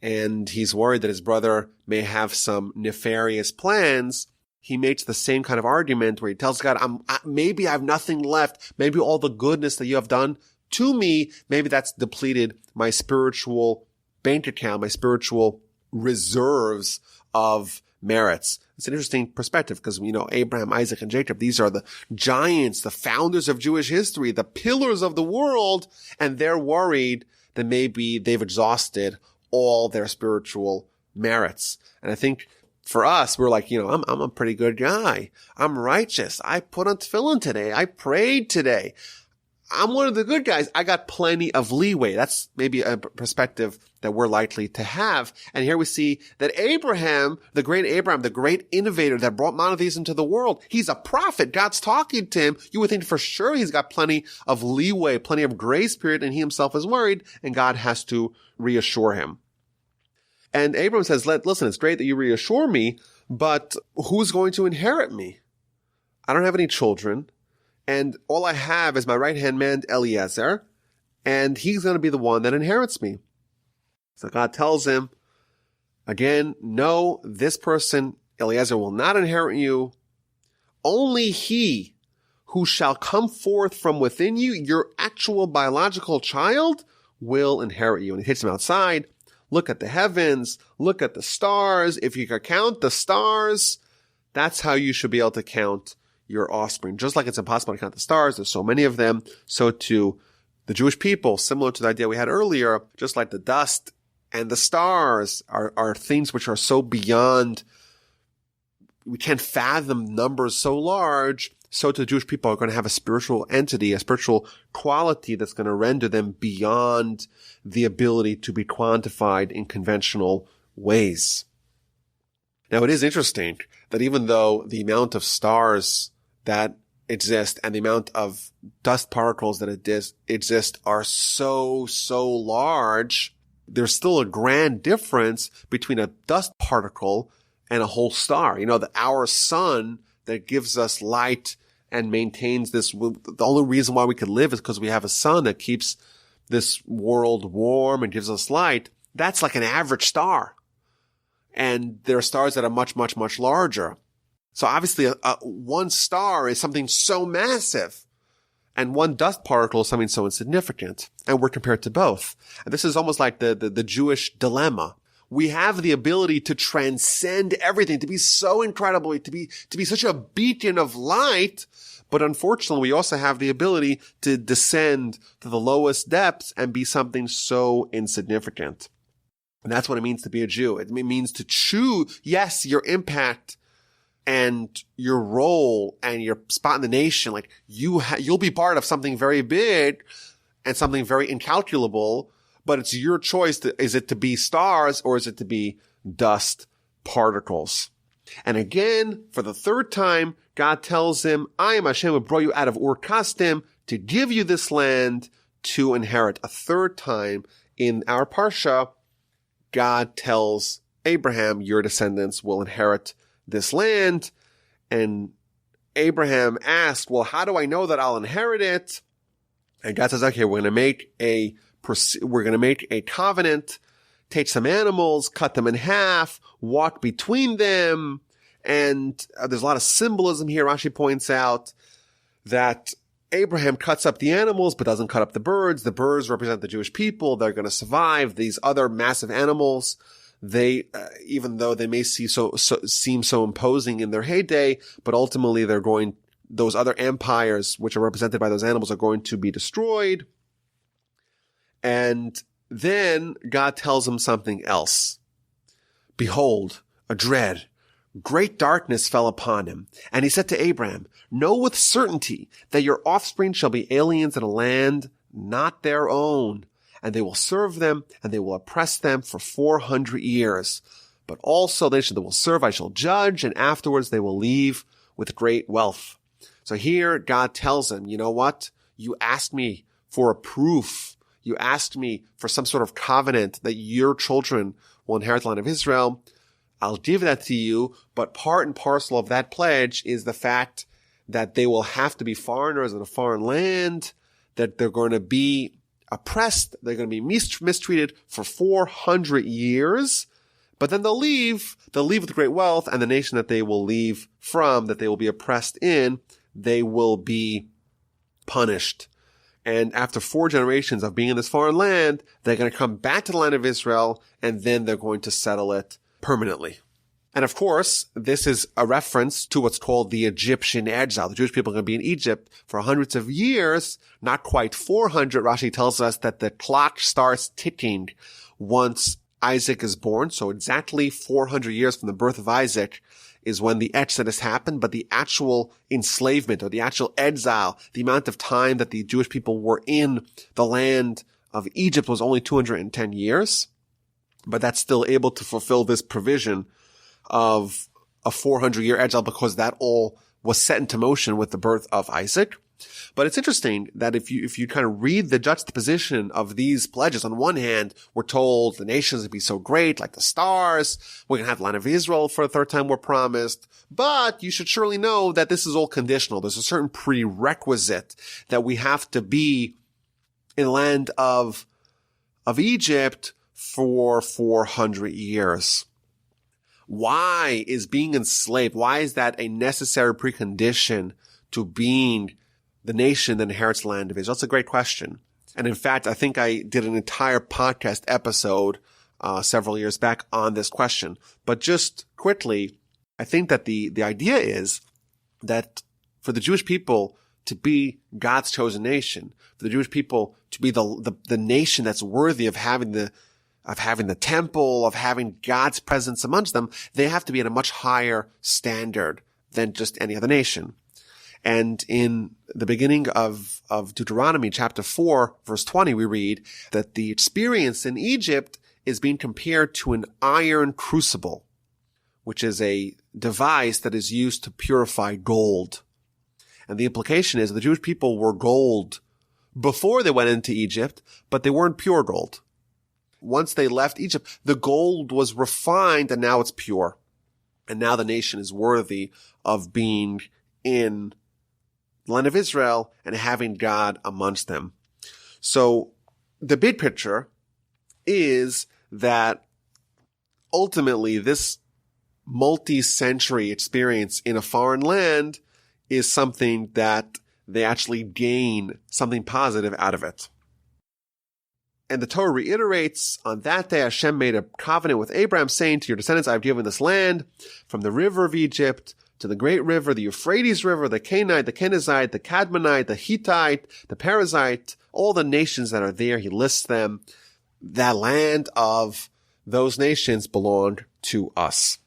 S1: and he's worried that his brother may have some nefarious plans. He makes the same kind of argument where he tells God, maybe I have nothing left. Maybe all the goodness that you have done to me, maybe that's depleted my spiritual bank account, my spiritual reserves of merits. It's an interesting perspective because, Abraham, Isaac, and Jacob, these are the giants, the founders of Jewish history, the pillars of the world, and they're worried that maybe they've exhausted all their spiritual merits. And I think for us, we're like, I'm a pretty good guy. I'm righteous. I put on tefillin today. I prayed today. I'm one of the good guys. I got plenty of leeway. That's maybe a perspective that we're likely to have. And here we see that Abraham, the great innovator that brought monotheism to the world, he's a prophet. God's talking to him. You would think for sure he's got plenty of leeway, plenty of grace period, and he himself is worried, and God has to reassure him. And Abraham says, listen, it's great that you reassure me, but who's going to inherit me? I don't have any children. And all I have is my right-hand man, Eliezer, and he's going to be the one that inherits me. So God tells him, again, no, this person, Eliezer, will not inherit you. Only he who shall come forth from within you, your actual biological child, will inherit you. And he takes him outside. Look at the heavens. Look at the stars. If you can count the stars, that's how you should be able to count your offspring. Just like it's impossible to count the stars, there's so many of them, so too the Jewish people, similar to the idea we had earlier, just like the dust and the stars are things which are so beyond, we can't fathom numbers so large, so too the Jewish people are going to have a spiritual entity, a spiritual quality that's going to render them beyond the ability to be quantified in conventional ways. Now, it is interesting that even though the amount of stars that exist and the amount of dust particles that exist are so large, there's still a grand difference between a dust particle and a whole star. You know, our sun that gives us light and maintains this, the only reason why we can live is because we have a sun that keeps this world warm and gives us light. That's like an average star. And there are stars that are much larger. So obviously one star is something so massive, and one dust particle is something so insignificant. And we're compared to both. And this is almost like the Jewish dilemma. We have the ability to transcend everything, to be so incredible, to be such a beacon of light. But unfortunately, we also have the ability to descend to the lowest depths and be something so insignificant. And that's what it means to be a Jew. It means to choose, yes, your impact and your role and your spot in the nation. Like you'll be part of something very big and something very incalculable, but it's your choice. Is it to be stars or is it to be dust particles? And again, for the third time, God tells him, I am Hashem who brought you out of Ur Kasdim to give you this land to inherit. A third time in our Parsha, God tells Abraham, your descendants will inherit this land. And Abraham asked, well, how do I know that I'll inherit it? And God says, okay, we're going to make a covenant, take some animals, cut them in half, walk between them. And there's a lot of symbolism here. Rashi points out that Abraham cuts up the animals, but doesn't cut up the birds. The birds represent the Jewish people. They're going to survive. These other massive animals, they, even though they may seem so imposing in their heyday, but ultimately those other empires, which are represented by those animals, are going to be destroyed. And then God tells him something else. Behold, a dread. Great darkness fell upon him, and he said to Abraham, know with certainty that your offspring shall be aliens in a land not their own, and they will serve them, and they will oppress them for 400 years. But also they will serve, I shall judge, and afterwards they will leave with great wealth. So here God tells him, you know what? You asked me for a proof. You asked me for some sort of covenant that your children will inherit the land of Israel. I'll give that to you, but part and parcel of that pledge is the fact that they will have to be foreigners in a foreign land, that they're going to be oppressed, they're going to be mistreated for 400 years, but then they'll leave with great wealth, and the nation that they will leave from, that they will be oppressed in, they will be punished. And after 4 generations of being in this foreign land, they're going to come back to the land of Israel, and then they're going to settle it permanently. And of course, this is a reference to what's called the Egyptian exile. The Jewish people are going to be in Egypt for hundreds of years, not quite 400. Rashi tells us that the clock starts ticking once Isaac is born. So exactly 400 years from the birth of Isaac is when the Exodus happened, but the actual enslavement or the actual exile, the amount of time that the Jewish people were in the land of Egypt was only 210 years. But that's still able to fulfill this provision of a 400-year exile because that all was set into motion with the birth of Isaac. But it's interesting that if you kind of read the juxtaposition of these pledges, on one hand, we're told the nations would be so great, like the stars. We're going to have the land of Israel for a third time, we're promised. But you should surely know that this is all conditional. There's a certain prerequisite that we have to be in the land of Egypt for 400 years. Why is being enslaved? Why is that a necessary precondition to being the nation that inherits the land of Israel? That's a great question. And in fact, I think I did an entire podcast episode several years back on this question. But just quickly, I think that the idea is that for the Jewish people to be God's chosen nation, for the Jewish people to be the nation that's worthy of having the temple, of having God's presence amongst them, they have to be at a much higher standard than just any other nation. And in the beginning of Deuteronomy chapter 4, verse 20, we read that the experience in Egypt is being compared to an iron crucible, which is a device that is used to purify gold. And the implication is that the Jewish people were gold before they went into Egypt, but they weren't pure gold. Once they left Egypt, the gold was refined and now it's pure. And now the nation is worthy of being in the land of Israel and having God amongst them. So the big picture is that ultimately this multi-century experience in a foreign land is something that they actually gain something positive out of it. And the Torah reiterates, on that day Hashem made a covenant with Abraham, saying, to your descendants I have given this land, from the river of Egypt to the great river, the Euphrates River, the Canaanite, the Kenizzite, the Cadmonite, the Hittite, the Perizzite, all the nations that are there. He lists them. That land of those nations belonged to us.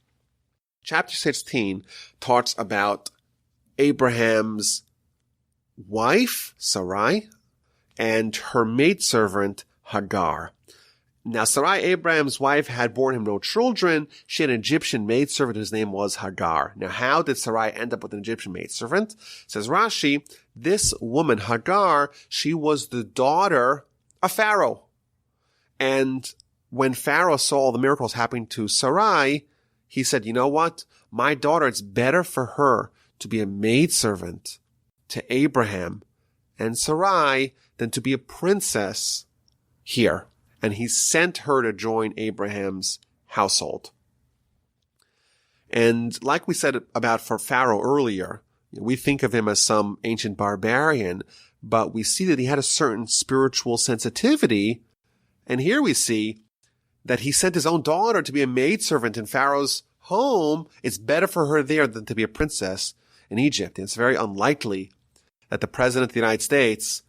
S1: Chapter 16 talks about Abraham's wife, Sarai, and her maidservant, Hagar. Now, Sarai, Abraham's wife, had borne him no children. She had an Egyptian maidservant whose name was Hagar. Now, how did Sarai end up with an Egyptian maidservant? Says Rashi, this woman, Hagar, she was the daughter of Pharaoh. And when Pharaoh saw all the miracles happening to Sarai, he said, you know what? My daughter, it's better for her to be a maidservant to Abraham and Sarai than to be a princess here. And he sent her to join Abraham's household. And like we said about for Pharaoh earlier, we think of him as some ancient barbarian, but we see that he had a certain spiritual sensitivity. And here we see that he sent his own daughter to be a maidservant in Pharaoh's home. It's better for her there than to be a princess in Egypt. And it's very unlikely that the president of the United States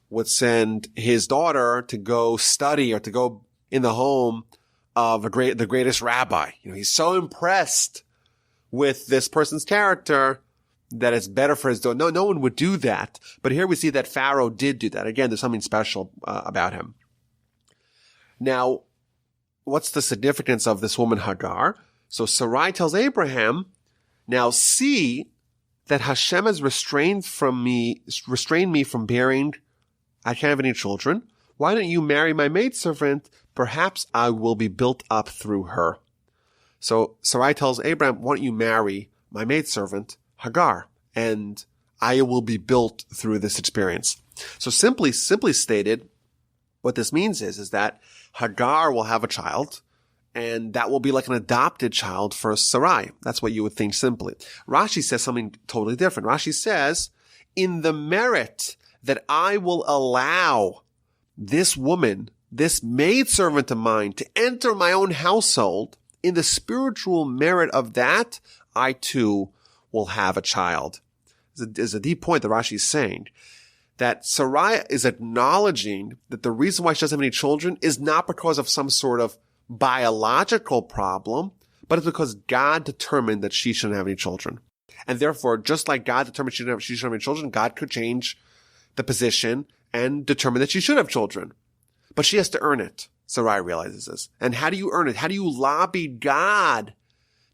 S1: would send his daughter to go study or to go in the home of the greatest rabbi. He's so impressed with this person's character that it's better for his daughter. No one would do that. But here we see that Pharaoh did do that. Again, there's something special about him. Now, what's the significance of this woman Hagar? So Sarai tells Abraham, now see that Hashem has restrained me from bearing. I can't have any children. Why don't you marry my maidservant? Perhaps I will be built up through her. So Sarai tells Abraham, why don't you marry my maidservant, Hagar, and I will be built through this experience. So simply stated, what this means is that Hagar will have a child, and that will be like an adopted child for Sarai. That's what you would think simply. Rashi says something totally different. Rashi says, in the merit that I will allow this woman, this maidservant of mine, to enter my own household, in the spiritual merit of that, I too will have a child. There's a deep point that Rashi is saying, that Sarai is acknowledging that the reason why she doesn't have any children is not because of some sort of biological problem, but it's because God determined that she shouldn't have any children. And therefore, just like God determined she shouldn't have any children, God could change the position and determine that she should have children. But she has to earn it. Sarai realizes this. And how do you earn it? How do you lobby God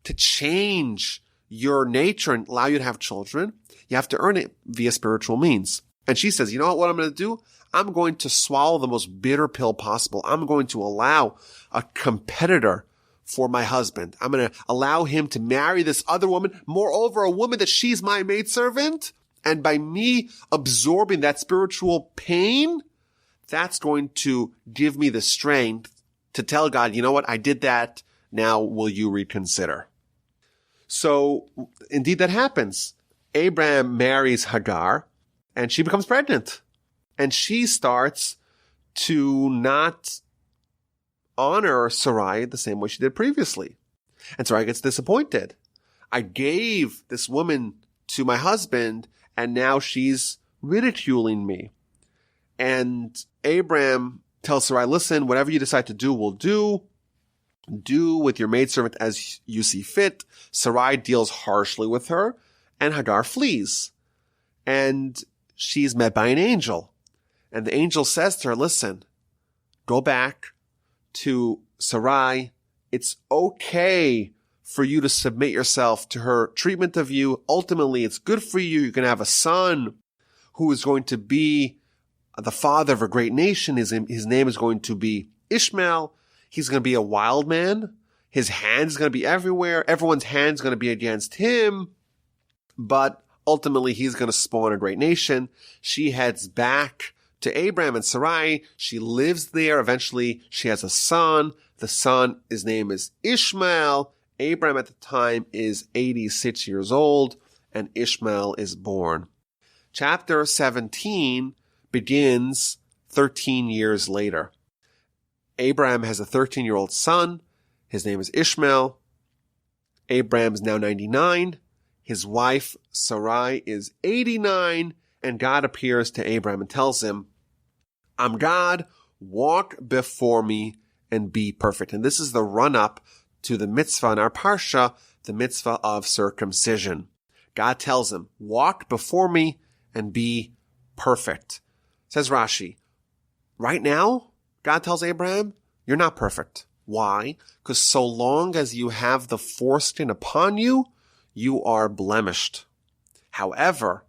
S1: to change your nature and allow you to have children? You have to earn it via spiritual means. And she says, you know what I'm going to do? I'm going to swallow the most bitter pill possible. I'm going to allow a competitor for my husband. I'm going to allow him to marry this other woman. Moreover, a woman that she's my maidservant. And by me absorbing that spiritual pain, that's going to give me the strength to tell God, you know what? I did that. Now will you reconsider? So indeed that happens. Abraham marries Hagar, and she becomes pregnant. And she starts to not honor Sarai the same way she did previously. And Sarai gets disappointed. I gave this woman to my husband, and now she's ridiculing me. And Abram tells Sarai, listen, whatever you decide to do, we'll do. Do with your maidservant as you see fit. Sarai deals harshly with her, and Hagar flees. And she's met by an angel. And the angel says to her, listen, go back to Sarai. It's okay for you to submit yourself to her treatment of you. Ultimately, it's good for you. You're going to have a son who is going to be the father of a great nation. His name is going to be Ishmael. He's going to be a wild man. His hand is going to be everywhere. Everyone's hand is going to be against him. But ultimately, he's going to spawn a great nation. She heads back to Abram and Sarai. She lives there. Eventually, she has a son. The son, his name is Ishmael. Abram at the time is 86 years old, and Ishmael is born. Chapter 17 begins 13 years later. Abraham has a 13-year-old son. His name is Ishmael. Abraham is now 99. His wife, Sarai, is 89. And God appears to Abraham and tells him, I'm God, walk before me and be perfect. And this is the run-up to the mitzvah in our Parsha, the mitzvah of circumcision. God tells him, walk before me and be perfect. Says Rashi, right now, God tells Abraham, you're not perfect. Why? Because so long as you have the foreskin upon you, you are blemished. However,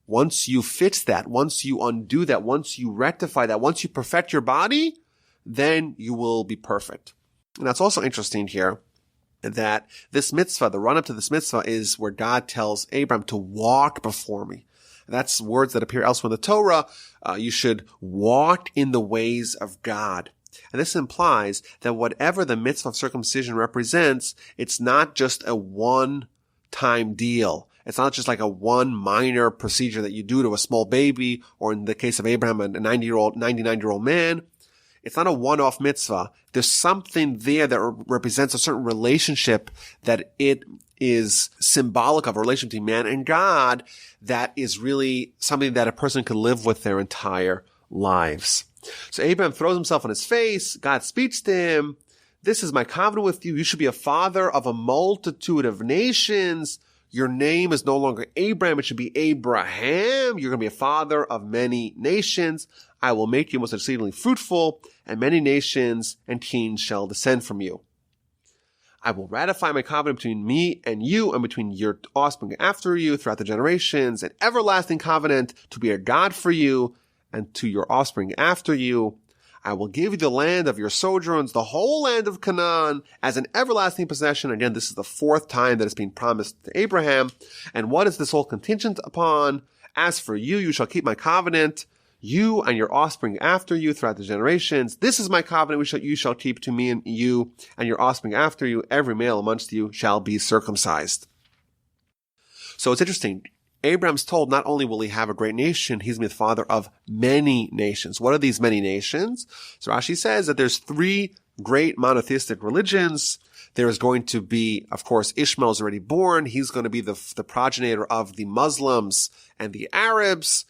S1: once you fix that, once you undo that, once you rectify that, once you perfect your body, then you will be perfect. And that's also interesting here that this mitzvah, the run-up to this mitzvah, is where God tells Abraham to walk before me. That's words that appear elsewhere in the Torah. You should walk in the ways of God. And this implies that whatever the mitzvah of circumcision represents, it's not just a one-time deal. It's not just like a one minor procedure that you do to a small baby, or in the case of Abraham, a 99-year-old man. It's not a one-off mitzvah. There's something there that represents a certain relationship that it is symbolic of, a relationship between man and God that is really something that a person can live with their entire lives. So Abraham throws himself on his face. God speaks to him. This is my covenant with you. You should be a father of a multitude of nations. Your name is no longer Abraham. It should be Abraham. You're going to be a father of many nations. I will make you most exceedingly fruitful, and many nations and kings shall descend from you. I will ratify my covenant between me and you and between your offspring after you throughout the generations, an everlasting covenant to be a God for you and to your offspring after you. I will give you the land of your sojourns, the whole land of Canaan, as an everlasting possession. Again, this is the fourth time that it's been promised to Abraham. And what is this all contingent upon? As for you, you shall keep my covenant, you and your offspring after you throughout the generations. This is my covenant you shall keep to me and you and your offspring after you. Every male amongst you shall be circumcised. So it's interesting. Abraham's told not only will he have a great nation, he's going to be the father of many nations. What are these many nations? So Rashi says that there's three great monotheistic religions. There is going to be, of course, Ishmael's already born. He's going to be the progenitor of the Muslims and the Arabs.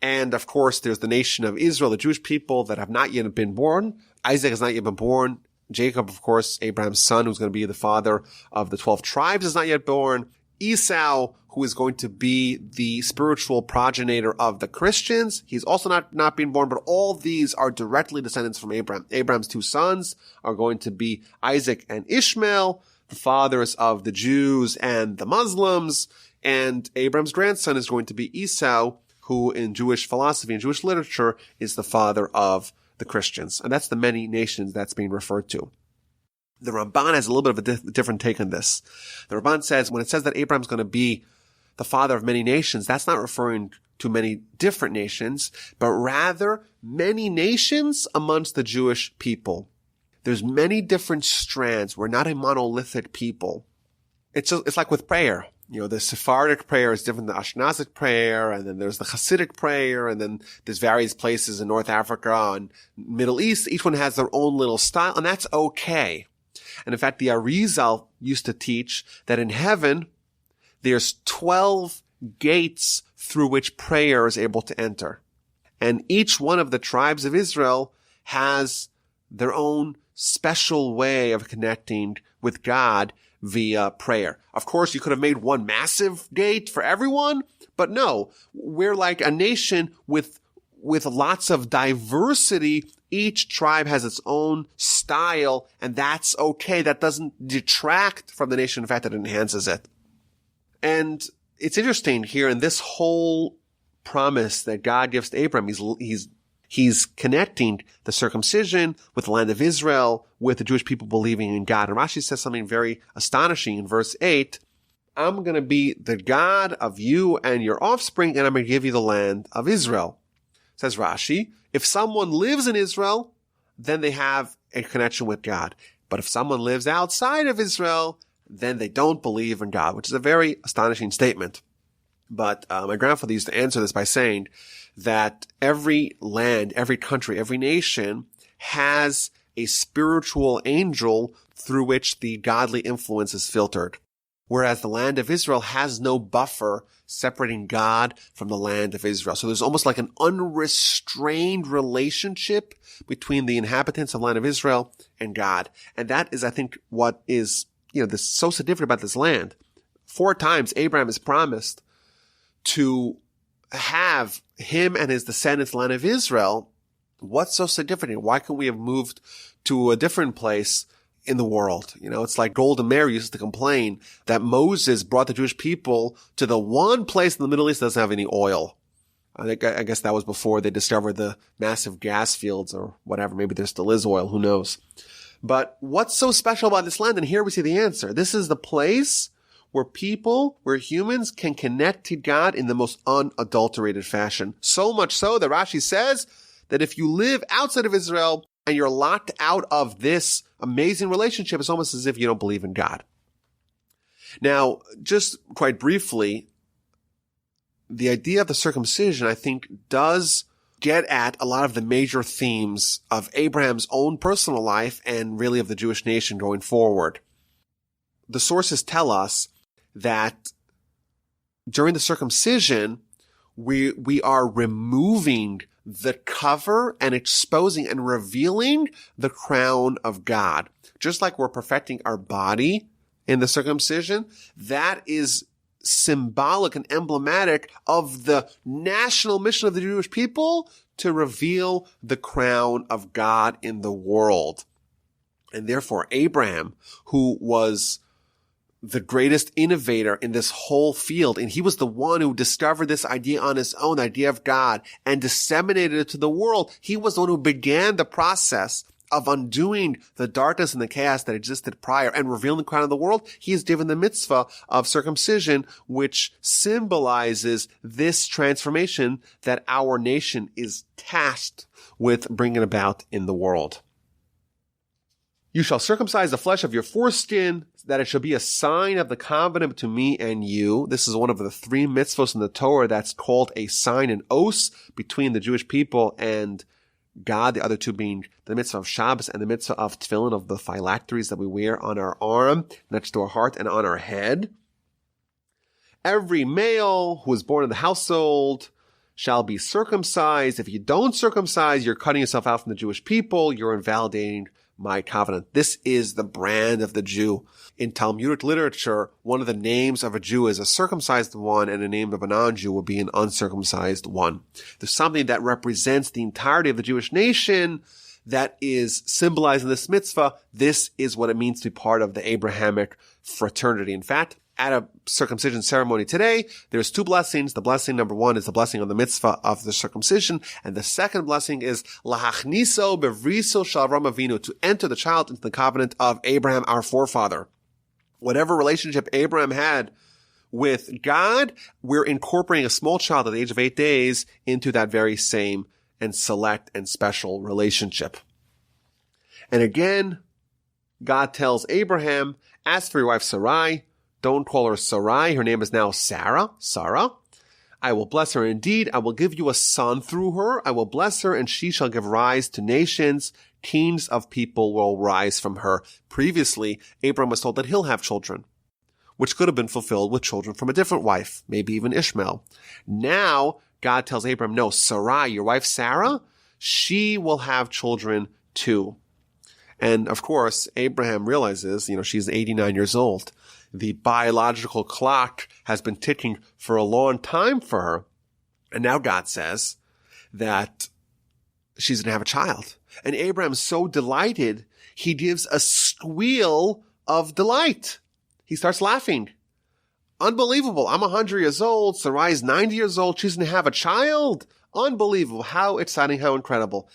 S1: And of course, there's the nation of Israel, the Jewish people that have not yet been born. Isaac has not yet been born. Jacob, of course, Abraham's son, who's going to be the father of the 12 tribes, is not yet born. Esau, who is going to be the spiritual progenitor of the Christians, he's also not being born, but all these are directly descendants from Abraham. Abraham's two sons are going to be Isaac and Ishmael, the fathers of the Jews and the Muslims, and Abraham's grandson is going to be Esau, who in Jewish philosophy and Jewish literature is the father of the Christians. And that's the many nations that's being referred to. The Ramban has a little bit of a different take on this. The Ramban says when it says that Abraham's going to be the father of many nations, that's not referring to many different nations, but rather many nations amongst the Jewish people. There's many different strands. We're not a monolithic people. It's like with prayer. The Sephardic prayer is different than the Ashkenazic prayer, and then there's the Hasidic prayer, and then there's various places in North Africa and Middle East. Each one has their own little style, and that's okay. And in fact, the Arizal used to teach that in heaven, there's 12 gates through which prayer is able to enter. And each one of the tribes of Israel has their own special way of connecting with God via prayer. Of course, you could have made one massive gate for everyone, but no, we're like a nation with lots of diversity. Each tribe has its own style, and that's okay. That doesn't detract from the nation. In fact, it enhances it. And it's interesting here in this whole promise that God gives to Abraham. He's connecting the circumcision with the land of Israel, with the Jewish people believing in God. And Rashi says something very astonishing in verse 8. I'm going to be the God of you and your offspring, and I'm going to give you the land of Israel. Says Rashi, if someone lives in Israel, then they have a connection with God. But if someone lives outside of Israel, then they don't believe in God, which is a very astonishing statement. But my grandfather used to answer this by saying that every land, every country, every nation has a spiritual angel through which the godly influence is filtered. Whereas the land of Israel has no buffer separating God from the land of Israel. So there's almost like an unrestrained relationship between the inhabitants of the land of Israel and God. And that is, I think, what is, this so significant about this land. 4 times Abraham is promised to have him and his descendants, the land of Israel. What's so significant? Why can't we have moved to a different place in the world? It's like Golda Meir used to complain that Moses brought the Jewish people to the one place in the Middle East that doesn't have any oil. I guess that was before they discovered the massive gas fields or whatever. Maybe there still is oil. Who knows? But what's so special about this land? And here we see the answer. This is the place where humans can connect to God in the most unadulterated fashion. So much so that Rashi says that if you live outside of Israel and you're locked out of this amazing relationship, it's almost as if you don't believe in God. Now, just quite briefly, the idea of the circumcision, I think, does get at a lot of the major themes of Abraham's own personal life and really of the Jewish nation going forward. The sources tell us that during the circumcision, we are removing the cover and exposing and revealing the crown of God. Just like we're perfecting our body in the circumcision, that is symbolic and emblematic of the national mission of the Jewish people to reveal the crown of God in the world. And therefore, Abraham, who was the greatest innovator in this whole field, and he was the one who discovered this idea on his own, idea of God, and disseminated it to the world. He was the one who began the process of undoing the darkness and the chaos that existed prior and revealing the crown of the world. He is given the mitzvah of circumcision, which symbolizes this transformation that our nation is tasked with bringing about in the world. You shall circumcise the flesh of your foreskin, that it shall be a sign of the covenant between me and you. This is one of the 3 mitzvos in the Torah that's called a sign and oath between the Jewish people and God, the other 2 being the mitzvah of Shabbos and the mitzvah of tefillin, of the phylacteries that we wear on our arm, next to our heart and on our head. Every male who is born in the household shall be circumcised. If you don't circumcise, you're cutting yourself out from the Jewish people. You're invalidating my covenant. This is the brand of the Jew. In Talmudic literature, one of the names of a Jew is a circumcised one, and the name of a non-Jew will be an uncircumcised one. There's something that represents the entirety of the Jewish nation that is symbolized in this mitzvah. This is what it means to be part of the Abrahamic fraternity. In fact, at a circumcision ceremony today, there's 2 blessings. The blessing number 1 is the blessing on the mitzvah of the circumcision, and the second blessing is lahachniso bevriso shel Avraham Avinu, to enter the child into the covenant of Abraham, our forefather. Whatever relationship Abraham had with God, we're incorporating a small child at the age of 8 days into that very same and select and special relationship. And again, God tells Abraham, as for your wife Sarai, Don't call her Sarai. Her name is now Sarah. I will bless her indeed. I will give you a son through her. I will bless her, and she shall give rise to nations. Kings of people will rise from her. Previously, Abram was told that he'll have children, which could have been fulfilled with children from a different wife, maybe even Ishmael. Now, God tells Abram, no, Sarai, your wife Sarah, she will have children too. And of course, Abraham realizes, she's 89 years old. The biological clock has been ticking for a long time for her. And now God says that she's going to have a child. And Abraham's so delighted, he gives a squeal of delight. He starts laughing. Unbelievable. I'm 100 years old. Sarai's 90 years old. She's going to have a child. Unbelievable. How exciting. How incredible.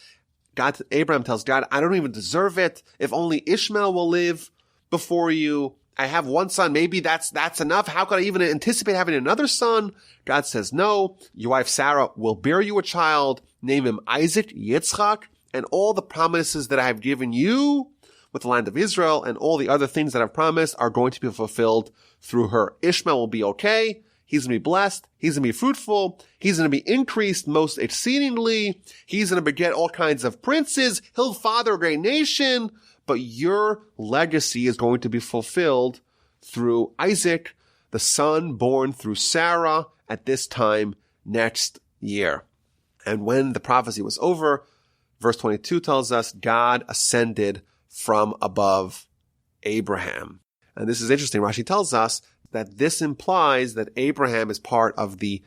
S1: Abraham tells God, I don't even deserve it. If only Ishmael will live before you. I have one son. Maybe that's enough. How could I even anticipate having another son? God says, no, your wife Sarah will bear you a child. Name him Isaac, Yitzchak, and all the promises that I have given you with the land of Israel and all the other things that I've promised are going to be fulfilled through her. Ishmael will be okay. He's going to be blessed. He's going to be fruitful. He's going to be increased most exceedingly. He's going to beget all kinds of princes. He'll father a great nation. But your legacy is going to be fulfilled through Isaac, the son born through Sarah at this time next year. And when the prophecy was over, verse 22 tells us God ascended from above Abraham. And this is interesting. Rashi tells us that this implies that Abraham is part of the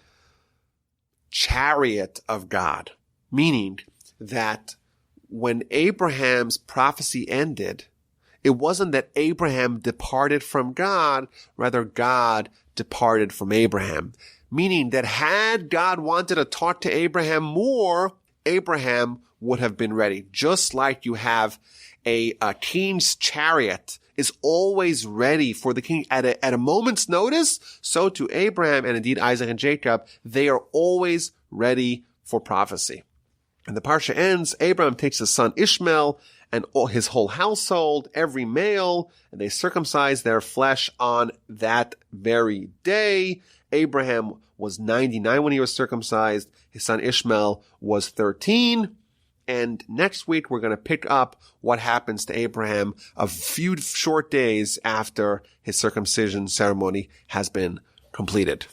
S1: chariot of God, meaning that when Abraham's prophecy ended, it wasn't that Abraham departed from God, rather God departed from Abraham. Meaning that had God wanted to talk to Abraham more, Abraham would have been ready. Just like you have a king's chariot is always ready for the king at a moment's notice, so to Abraham and indeed Isaac and Jacob, they are always ready for prophecy. And the Parsha ends, Abraham takes his son Ishmael and his whole household, every male, and they circumcise their flesh on that very day. Abraham was 99 when he was circumcised. His son Ishmael was 13. And next week, we're going to pick up what happens to Abraham a few short days after his circumcision ceremony has been completed.